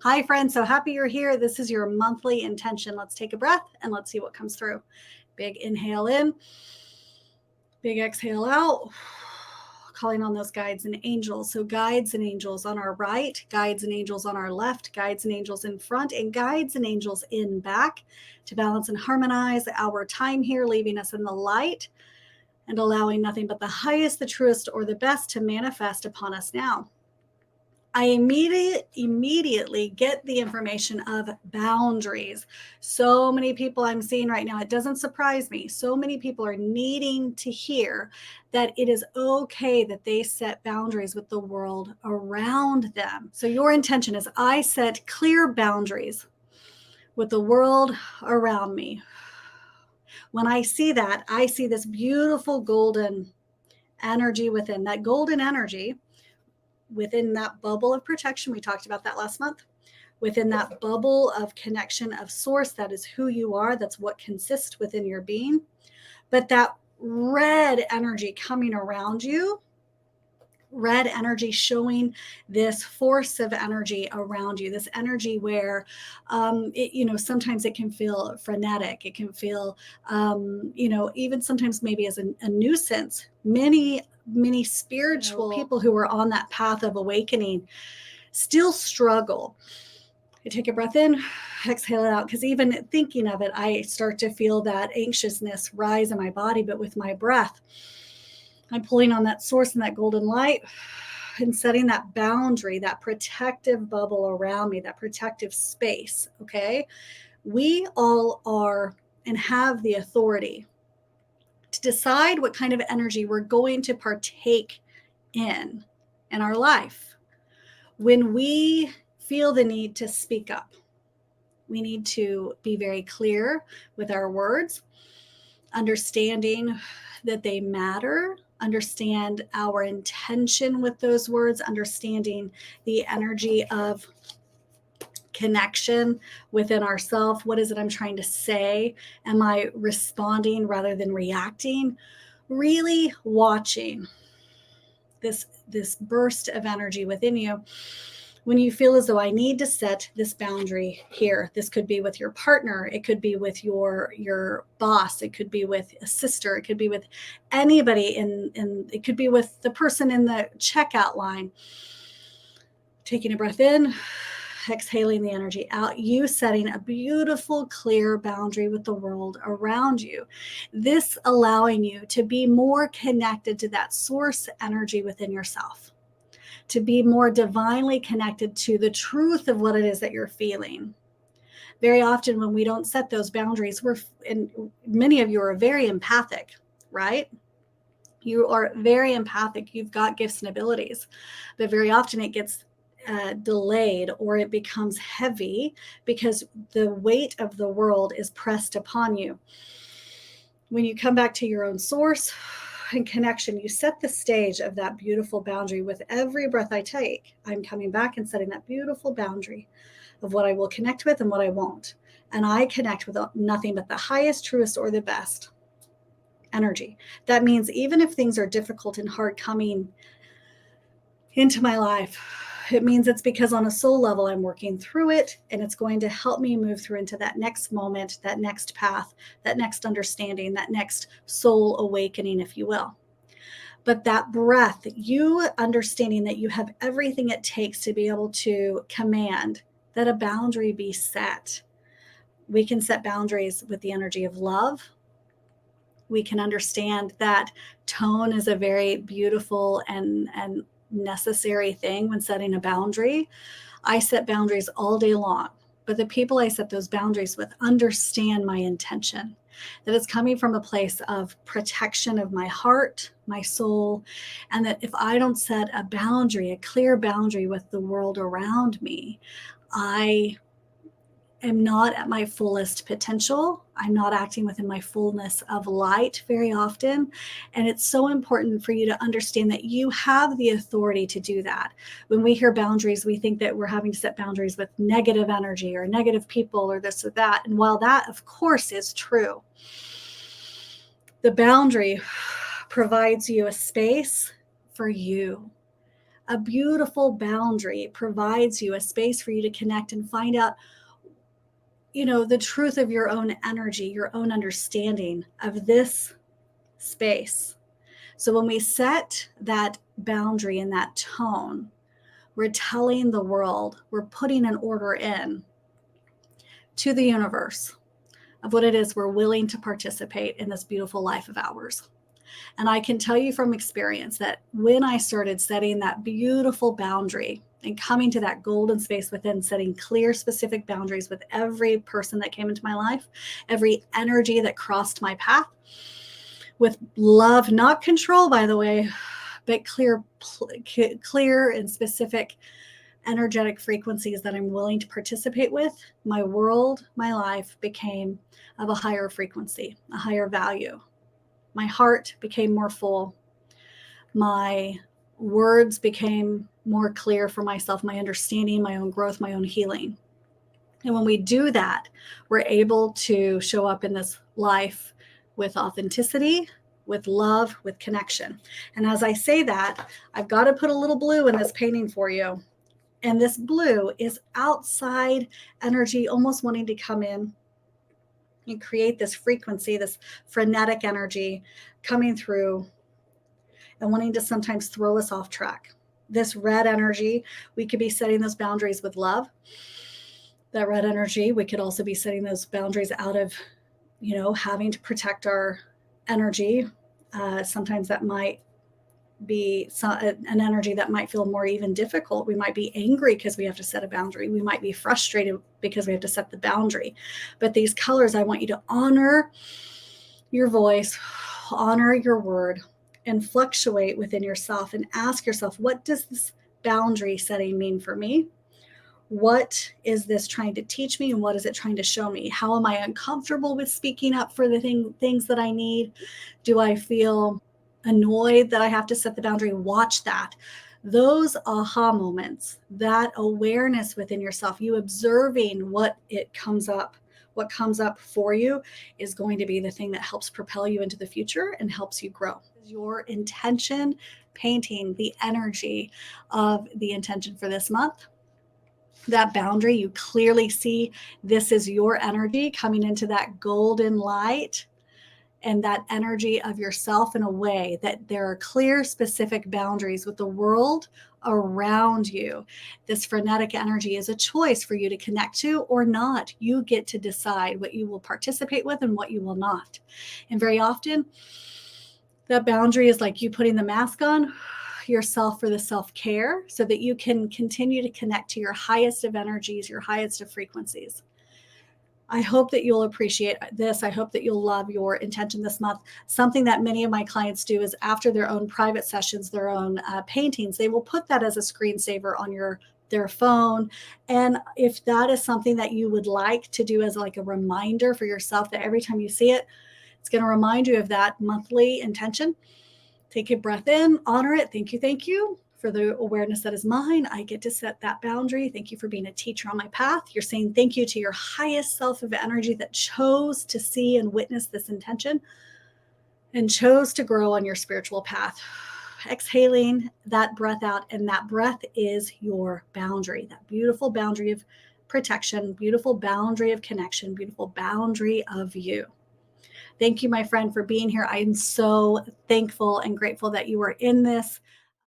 Hi, friends. So happy you're here. This is your monthly intention. Let's take a breath and let's see what comes through. Big inhale in, big exhale out. Calling on those guides and angels. So guides and angels on our right, guides and angels on our left, guides and angels in front, and guides and angels in back to balance and harmonize our time here, leaving us in the light and allowing nothing but the highest, the truest, or the best to manifest upon us now. I immediately get the information of boundaries. So many people I'm seeing right now, it doesn't surprise me. So many people are needing to hear that it is okay that they set boundaries with the world around them. So your intention is I set clear boundaries with the world around me. When I see that, I see this beautiful golden energy within. That golden energy within that bubble of protection. We talked about that last month. Within that bubble of connection of source, that is who you are. That's what consists within your being. But that red energy coming around you, red energy showing this force of energy around you, this energy where sometimes it can feel frenetic, it can feel even sometimes maybe as a nuisance. Many spiritual people who are on that path of awakening still struggle. I take a breath in, exhale it out, because even thinking of it, I start to feel that anxiousness rise in my body. But with my breath, I'm pulling on that source and that golden light and setting that boundary, that protective bubble around me, that protective space. Okay. We all are and have the authority to decide what kind of energy we're going to partake in our life. When we feel the need to speak up, we need to be very clear with our words, understanding that they matter, understand our intention with those words, understanding the energy of connection within ourselves. What is it I'm trying to say? Am I responding rather than reacting? Really watching this burst of energy within you when you feel as though I need to set this boundary here. This could be with your partner, it could be with your boss, it could be with a sister, it could be with anybody it could be with the person in the checkout line. Taking a breath in, exhaling the energy out, you setting a beautiful, clear boundary with the world around you. This allowing you to be more connected to that source energy within yourself, to be more divinely connected to the truth of what it is that you're feeling. Very often when we don't set those boundaries, and many of you are very empathic, right? You are very empathic. You've got gifts and abilities, but very often it gets delayed, or it becomes heavy because the weight of the world is pressed upon you. When you come back to your own source and connection, you set the stage of that beautiful boundary. With every breath I take, I'm coming back and setting that beautiful boundary of what I will connect with and what I won't. And I connect with nothing but the highest, truest, or the best energy. That means even if things are difficult and hard coming into my life, it means it's because on a soul level, I'm working through it, and it's going to help me move through into that next moment, that next path, that next understanding, that next soul awakening, if you will. But that breath, you understanding that you have everything it takes to be able to command that a boundary be set. We can set boundaries with the energy of love. We can understand that tone is a very beautiful and necessary thing when setting a boundary. I set boundaries all day long, but the people I set those boundaries with understand my intention, that it's coming from a place of protection of my heart, my soul, and that if I don't set a boundary, a clear boundary with the world around me, I am not at my fullest potential. I'm not acting within my fullness of light very often. And it's so important for you to understand that you have the authority to do that. When we hear boundaries, we think that we're having to set boundaries with negative energy or negative people or this or that. And while that, of course, is true, the boundary provides you a space for you, A beautiful boundary provides you a space for you to connect and find out, the truth of your own energy, your own understanding of this space. So when we set that boundary and that tone, we're telling the world, we're putting an order in to the universe of what it is we're willing to participate in this beautiful life of ours. And I can tell you from experience that when I started setting that beautiful boundary and coming to that golden space within, setting clear, specific boundaries with every person that came into my life, every energy that crossed my path, with love, not control, by the way, but clear and specific energetic frequencies that I'm willing to participate with, my world, my life became of a higher frequency, a higher value. My heart became more full. My words became more clear for myself, my understanding, my own growth, my own healing. And when we do that, we're able to show up in this life with authenticity, with love, with connection. And as I say that, I've got to put a little blue in this painting for you. And this blue is outside energy, almost wanting to come in and create this frequency, this frenetic energy coming through and wanting to sometimes throw us off track. This red energy, we could be setting those boundaries with love. That red energy, we could also be setting those boundaries out of, having to protect our energy. Sometimes that might be an energy that might feel more even difficult. We might be angry because we have to set a boundary. We might be frustrated because we have to set the boundary. But these colors, I want you to honor your voice, honor your word, and fluctuate within yourself and ask yourself, what does this boundary setting mean for me? What is this trying to teach me, and what is it trying to show me? How am I uncomfortable with speaking up for the things that I need? Do I feel annoyed that I have to set the boundary? Watch that. Those aha moments, that awareness within yourself, you observing what comes up for you, is going to be the thing that helps propel you into the future and helps you grow. Your intention, painting the energy of the intention for this month. That boundary, you clearly see this is your energy coming into that golden light and that energy of yourself, in a way that there are clear, specific boundaries with the world around you. This frenetic energy is a choice for you to connect to or not. You get to decide what you will participate with and what you will not. And very often, that boundary is like you putting the mask on yourself for the self-care so that you can continue to connect to your highest of energies, your highest of frequencies. I hope that you'll appreciate this. I hope that you'll love your intention this month. Something that many of my clients do is, after their own private sessions, their own paintings, they will put that as a screensaver on their phone. And if that is something that you would like to do as like a reminder for yourself, that every time you see it, it's going to remind you of that monthly intention. Take a breath in, honor it. Thank you for the awareness that is mine. I get to set that boundary. Thank you for being a teacher on my path. You're saying thank you to your highest self of energy that chose to see and witness this intention and chose to grow on your spiritual path. Exhaling that breath out, and that breath is your boundary, that beautiful boundary of protection, beautiful boundary of connection, beautiful boundary of you. Thank you, my friend, for being here. I am so thankful and grateful that you are in this.